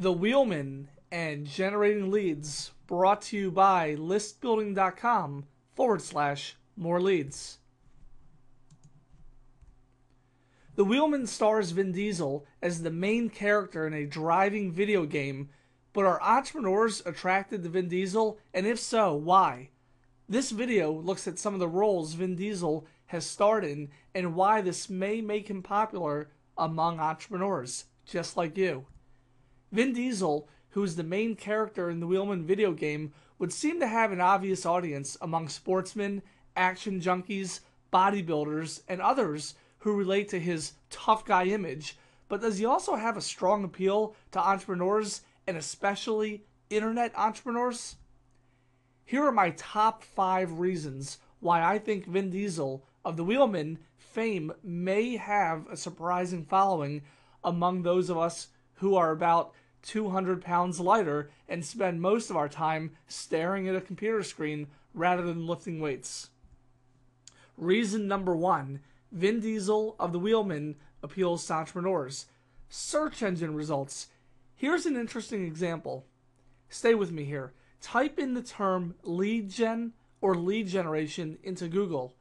The Wheelman and Generating Leads, brought to you by listbuilding.com/more leads. The Wheelman stars Vin Diesel as the main character in a driving video game, but are entrepreneurs attracted to Vin Diesel, and if so, why? This video looks at some of the roles Vin Diesel has starred in and why this may make him popular among entrepreneurs, just like you. Vin Diesel, who is the main character in the Wheelman video game, would seem to have an obvious audience among sportsmen, action junkies, bodybuilders, and others who relate to his tough guy image, but does he also have a strong appeal to entrepreneurs, and especially internet entrepreneurs? Here are my top 5 reasons why I think Vin Diesel of the Wheelman fame may have a surprising following among those of us who are about 200 pounds lighter and spend most of our time staring at a computer screen rather than lifting weights. Reason number 1, Vin Diesel of the Wheelman appeals to entrepreneurs. Search engine results. Here's an interesting example. Stay with me here. Type in the term lead gen or lead generation into Google.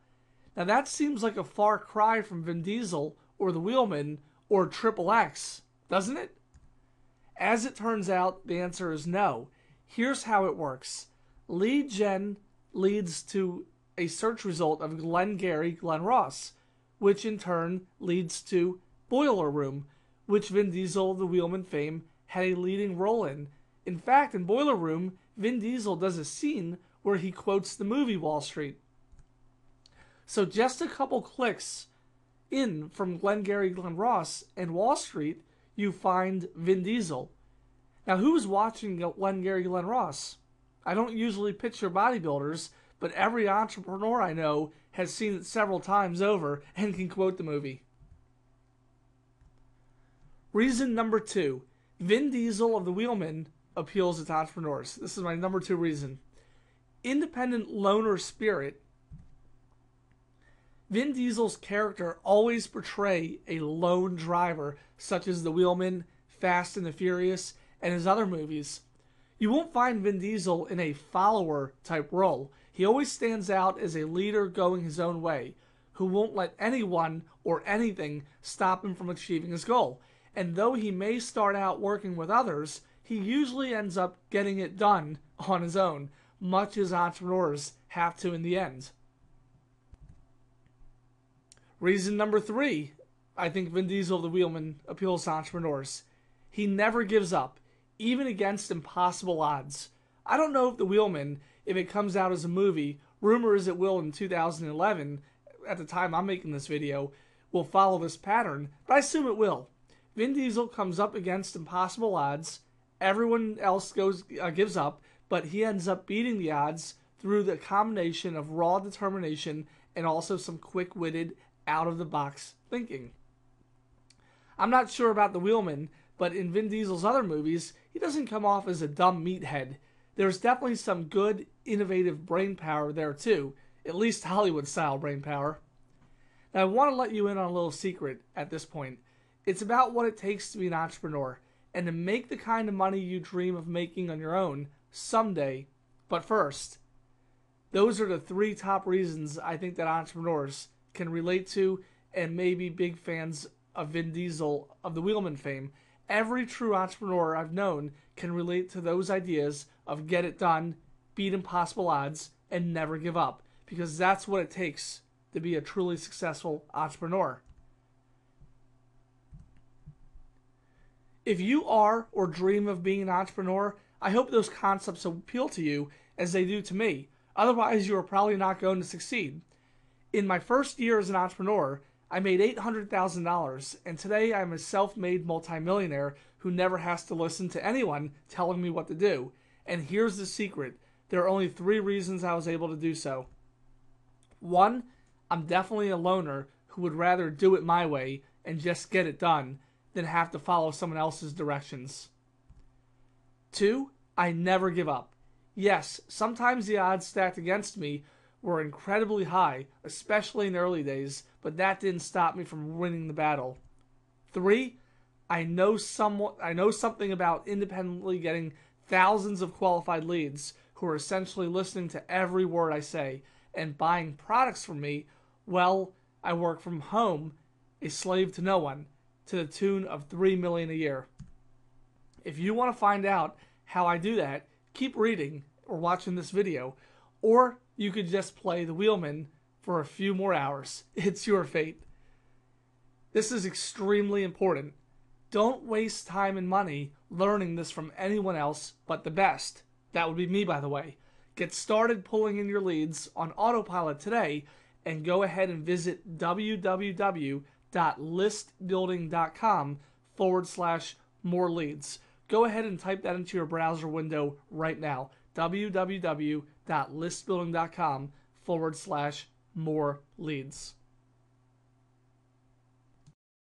Now that seems like a far cry from Vin Diesel or the Wheelman or XXX, doesn't it? As it turns out, the answer is no. Here's how it works. Lead gen leads to a search result of Glengarry Glenross, which in turn leads to Boiler Room, which Vin Diesel of the Wheelman fame had a leading role in. In fact, in Boiler Room, Vin Diesel does a scene where he quotes the movie Wall Street. So just a couple clicks in from Glengarry Glenross and Wall Street, you find Vin Diesel. Now, who's watching Glengarry Glenross? I don't usually picture bodybuilders, but every entrepreneur I know has seen it several times over and can quote the movie. Reason number 2, Vin Diesel of the Wheelman appeals to entrepreneurs. This is my number 2 reason. Independent loner spirit. Vin Diesel's character always portray a lone driver, such as The Wheelman, Fast and the Furious, and his other movies. You won't find Vin Diesel in a follower type role. He always stands out as a leader going his own way, who won't let anyone or anything stop him from achieving his goal. And though he may start out working with others, he usually ends up getting it done on his own, much as entrepreneurs have to in the end. Reason number 3, I think Vin Diesel of the Wheelman appeals to entrepreneurs. He never gives up, even against impossible odds. I don't know if The Wheelman, if it comes out as a movie, rumor is it will in 2011, at the time I'm making this video, will follow this pattern, but I assume it will. Vin Diesel comes up against impossible odds, everyone else gives up, but he ends up beating the odds through the combination of raw determination and also some quick-witted, out-of-the-box thinking. I'm not sure about The Wheelman, but in Vin Diesel's other movies, he doesn't come off as a dumb meathead. There's definitely some good, innovative brain power there too, at least Hollywood-style brain power. Now I want to let you in on a little secret at this point. It's about what it takes to be an entrepreneur, and to make the kind of money you dream of making on your own someday. But first, those are the 3 top reasons I think that entrepreneurs can relate to and may be big fans of Vin Diesel of the Wheelman fame. Every true entrepreneur I've known can relate to those ideas of get it done, beat impossible odds, and never give up, because that's what it takes to be a truly successful entrepreneur. If you are or dream of being an entrepreneur, I hope those concepts appeal to you as they do to me. Otherwise, you are probably not going to succeed. In my first year as an entrepreneur, I made $800,000, and today I'm a self-made multimillionaire who never has to listen to anyone telling me what to do. And here's the secret. There are only 3 reasons I was able to do so. 1, I'm definitely a loner who would rather do it my way and just get it done than have to follow someone else's directions. 2, I never give up. Yes, sometimes the odds stacked against me were incredibly high, especially in the early days, but that didn't stop me from winning the battle. 3, I know something about independently getting thousands of qualified leads who are essentially listening to every word I say and buying products from me. Well, I work from home, a slave to no one, to the tune of $3 million a year. If you want to find out how I do that, keep reading or watching this video, or you could just play the wheelman for a few more hours. It's your fate. This is extremely important. Don't waste time and money learning this from anyone else but the best. That would be me, by the way. Get started pulling in your leads on autopilot today and go ahead and visit www.listbuilding.com/more leads. Go ahead and type that into your browser window right now. www.listbuilding.com/more leads.